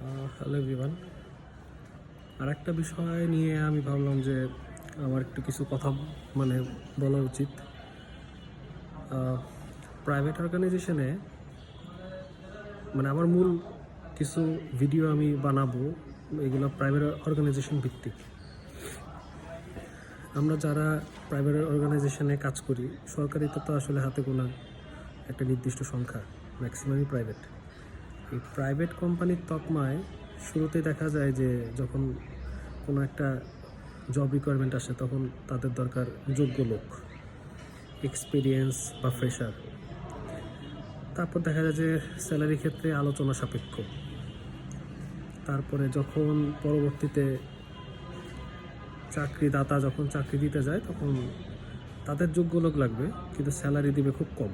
Hello everyone. আর একটা বিষয় নিয়ে আমি ভাবলাম যে আমার একটু কিছু কথা বলা উচিত। প্রাইভেট অর্গানাইজেশনে আমার মূল কিছু ভিডিও আমি বানাবো, এগুলো প্রাইভেট অর্গানাইজেশন ভিত্তিক। আমরা যারা প্রাইভেট অর্গানাইজেশনে কাজ করি, সরকারিতে তো আসলে হাতে গোনা একটা নির্দিষ্ট সংখ্যা, ম্যাক্সিমামই প্রাইভেট। এই প্রাইভেট কোম্পানির তকমায় শুরুতে দেখা যায় যে যখন কোনো একটা জব রিকোয়ারমেন্ট আসে তখন তাদের দরকার যোগ্য লোক, এক্সপিরিয়েন্স বা ফ্রেশার। তারপর দেখা যায় যে স্যালারি ক্ষেত্রে আলোচনা সাপেক্ষ। তারপরে যখন পরবর্তীতে চাকরিদাতা যখন চাকরি দিতে যায় তখন তাদের যোগ্য লোক লাগবে, কিন্তু স্যালারি দিবে খুব কম।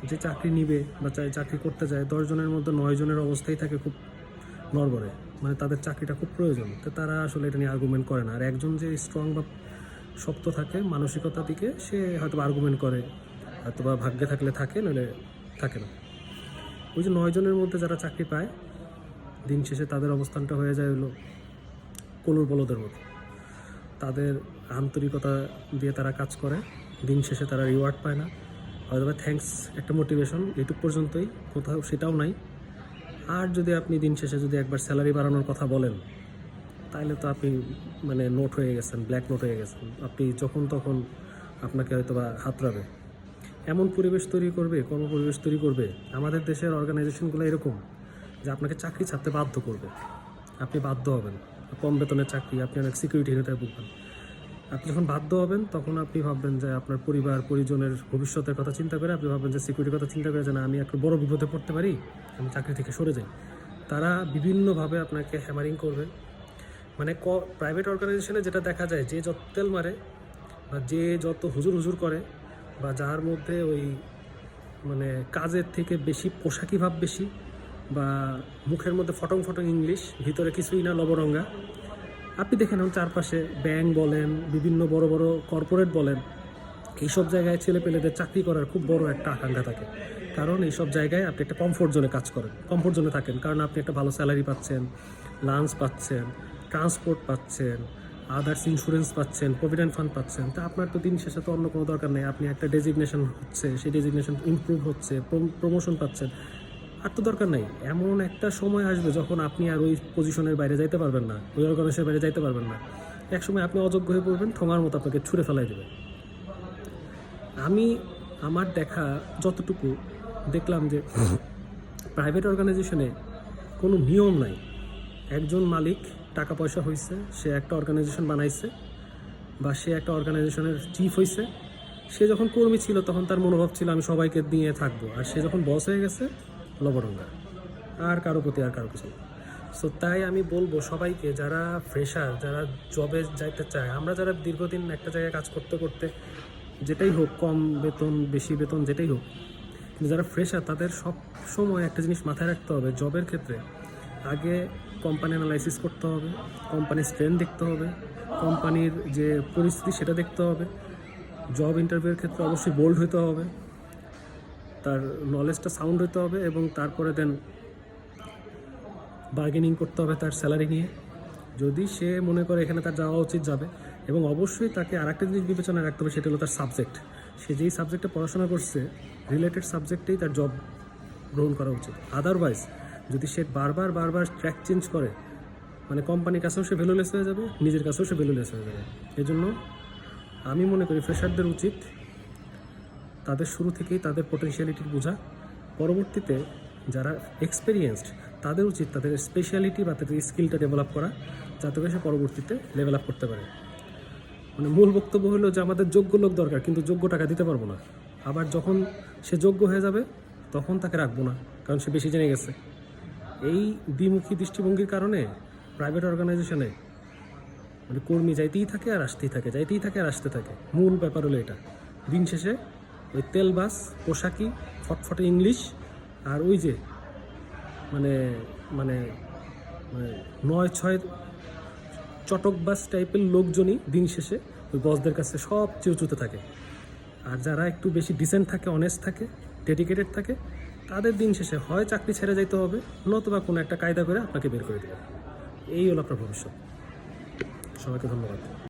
যে চাকরি নিবে বা চাকরি করতে যায় 10 জনের মধ্যে 9 জনের অবস্থাই থাকে খুব নড়বড়ে, তাদের চাকরিটা খুব প্রয়োজন, তো তারা আসলে এটা নিয়ে আর্গুমেন্ট করে না। আর একজন যে স্ট্রং বা শক্ত থাকে মানসিকতার দিকে, সে হয়তো আর্গুমেন্ট করে, হয়তো বা ভাগ্যে থাকলে থাকে, নইলে থাকে না। ওই যে 9 জনের মধ্যে যারা চাকরি পায়, দিন শেষে তাদের অবস্থানটা হয়ে যায় হলো কলুর বলদের মতো। তাদের আন্তরিকতা দিয়ে তারা কাজ করে, দিন শেষে তারা রিওয়ার্ড পায় না, হয়তো বা থ্যাঙ্কস একটা মোটিভেশন, এটুক পর্যন্তই, কোথাও সেটাও নাই। আর যদি আপনি দিন শেষে যদি একবার স্যালারি বাড়ানোর কথা বলেন, তাহলে তো আপনি নোট হয়ে গেছেন, ব্ল্যাক নোট হয়ে গেছেন। আপনি যখন তখন আপনাকে হয়তো বা হাতড়াবে, এমন পরিবেশ তৈরি করবে, কর্মপরিবেশ তৈরি করবে। আমাদের দেশের অর্গানাইজেশনগুলো এরকম যে আপনাকে চাকরি ছাড়তে বাধ্য করবে, আপনি বাধ্য হবেন। কম বেতনের চাকরি, আপনি অনেক সিকিউরিটিহীনতায় ভুগবেন। আপনি যখন বাধ্য হবেন তখন আপনি ভাববেন যে আপনার পরিবার পরিজনের ভবিষ্যতের কথা চিন্তা করে, আপনি ভাববেন যে সিকিউরিটির কথা চিন্তা করে যে না, আমি একটা বড় বিপদে পড়তে পারি, আমি চাকরি থেকে সরে যাই। তারা বিভিন্নভাবে আপনাকে হ্যামারিং করবে। প্রাইভেট অর্গানাইজেশনে যেটা দেখা যায়, যে যত তেল মারে বা যে যত হুজুর হুজুর করে, বা যার মধ্যে ওই কাজের থেকে বেশি পোশাকি ভাব বেশি, বা মুখের মধ্যে ফটং ফটং ইংলিশ, ভিতরে কিছুই না, লবরঙ্গা। আপনি দেখেন চারপাশে ব্যাংক বলেন, বিভিন্ন বড় বড় কর্পোরেট বলেন, এইসব জায়গায় ছেলেপেলেদের চাকরি করার খুব বড় একটা আকাঙ্ক্ষা থাকে। কারণ এইসব জায়গায় আপনি একটা কমফোর্ট জোনে কাজ করেন, কমফোর্ট জোনে থাকেন, কারণ আপনি একটা ভালো স্যালারি পাচ্ছেন, লাঞ্চ পাচ্ছেন, ট্রান্সপোর্ট পাচ্ছেন, আদার্স ইন্স্যুরেন্স পাচ্ছেন, প্রভিডেন্ট ফান্ড পাচ্ছেন। তা আপনার তো দিন শেষে তো অন্য কোনো দরকার নেই। আপনি একটা ডেজিগনেশন হচ্ছে, সেই ডেজিগনেশন ইমপ্রুভ হচ্ছে, প্রমোশন পাচ্ছেন, আর তো দরকার নাই। এমন একটা সময় আসবে যখন আপনি আর ওই পজিশনের বাইরে যাইতে পারবেন না, ওই অর্গানাইজেশনের বাইরে যাইতে পারবেন না। এক সময় আপনি অযোগ্য হয়ে পড়বেন, ঠোঙার মতো আপনাকে ছুঁড়ে ফেলাই দেবে। আমি আমার দেখা যতটুকু দেখলাম যে প্রাইভেট অর্গানাইজেশনে কোনো নিয়ম নাই। একজন মালিক টাকা পয়সা হয়েছে, সে একটা অর্গানাইজেশন বানাইছে, বা সে একটা অর্গানাইজেশনের চিফ হয়েছে। সে যখন কর্মী ছিল তখন তার মনোভাব ছিল আমি সবাইকে নিয়ে থাকবো, আর সে যখন বস হয়ে গেছে, লবরঙ্গা, আর কারো প্রতি আর কারো কিছু। সো তাই আমি বলবো সবাইকে, যারা ফ্রেশার, যারা জবে যাইতে চায়, আমরা যারা দীর্ঘদিন একটা জায়গায় কাজ করতে করতে, যেটাই হোক, কম বেতন বেশি বেতন যেটাই হোক, কিন্তু যারা ফ্রেশার, তাদের সব সময় একটা জিনিস মাথায় রাখতে হবে, জবের ক্ষেত্রে আগে কোম্পানি অ্যানালাইসিস করতে হবে, কোম্পানির স্ট্রেন্থ দেখতে হবে, কোম্পানির যে পরিস্থিতি সেটা দেখতে হবে। জব ইন্টারভিউয়ের ক্ষেত্রে অবশ্যই বোল্ড হতে হবে, তার নলেজটা সাউন্ড হতে হবে, এবং তারপরে দেন বার্গেনিং করতে হবে তার স্যালারি নিয়ে। যদি সে মনে করে এখানে তার যাওয়া উচিত, যাবে। এবং অবশ্যই তাকে আরেকটা জিনিস বিবেচনায় রাখতে হবে, সেটা হলো তার সাবজেক্ট। সে যেই সাবজেক্টে পড়াশোনা করছে, রিলেটেড সাবজেক্টেই তার জব গ্রহণ করা উচিত। আদারওয়াইজ যদি সে বারবার বারবার ট্র্যাক চেঞ্জ করে, কোম্পানির কাছেও সে ভ্যালুলেস হয়ে যাবে, নিজের কাছেও সে ভ্যালুলেস হয়ে যাবে। এই জন্য আমি মনে করি ফ্রেশারদের উচিত তাদের শুরু থেকেই তাদের পোটেনশিয়ালিটি বোঝা। পরবর্তীতে যারা এক্সপেরিয়েন্সড, তাদের উচিত তাদের স্পেশালিটি বা তাদের স্কিলটা ডেভেলপ করা, যাতে করে সে পরবর্তীতে লেভেল আপ করতে পারে। মূল বক্তব্য হলো যে আমাদের যোগ্য লোক দরকার, কিন্তু যোগ্য টাকা দিতে পারবো না। আবার যখন সে যোগ্য হয়ে যাবে তখন তাকে রাখবো না, কারণ সে বেশি জেনে গেছে। এই দ্বিমুখী দৃষ্টিভঙ্গির কারণে প্রাইভেট অর্গানাইজেশনে কর্মী যাইতেই থাকে আর আসতেই থাকে, যাইতেই থাকে আর আসতে থাকে। মূল ব্যাপার হলো এটা। দিন শেষে ওই তেলবাস, পোশাকি, ফটফটে ইংলিশ, আর ওই যে মানে মানে মানে 9-6 চটকবাস টাইপের লোকজনই দিন শেষে ওই বসদের কাছে সবচেয়ে উঁচুতে থাকে। আর যারা একটু বেশি ডিসেন্ট থাকে, অনেস্ট থাকে, ডেডিকেটেড থাকে, তাদের দিন শেষে হয় চাকরি ছেড়ে যেতে হবে, নতুবা কোনো একটা কায়দা করে আপনাকে বের করে দেবে। এই হলো আপনার ভবিষ্যৎ। সবাইকে ধন্যবাদ।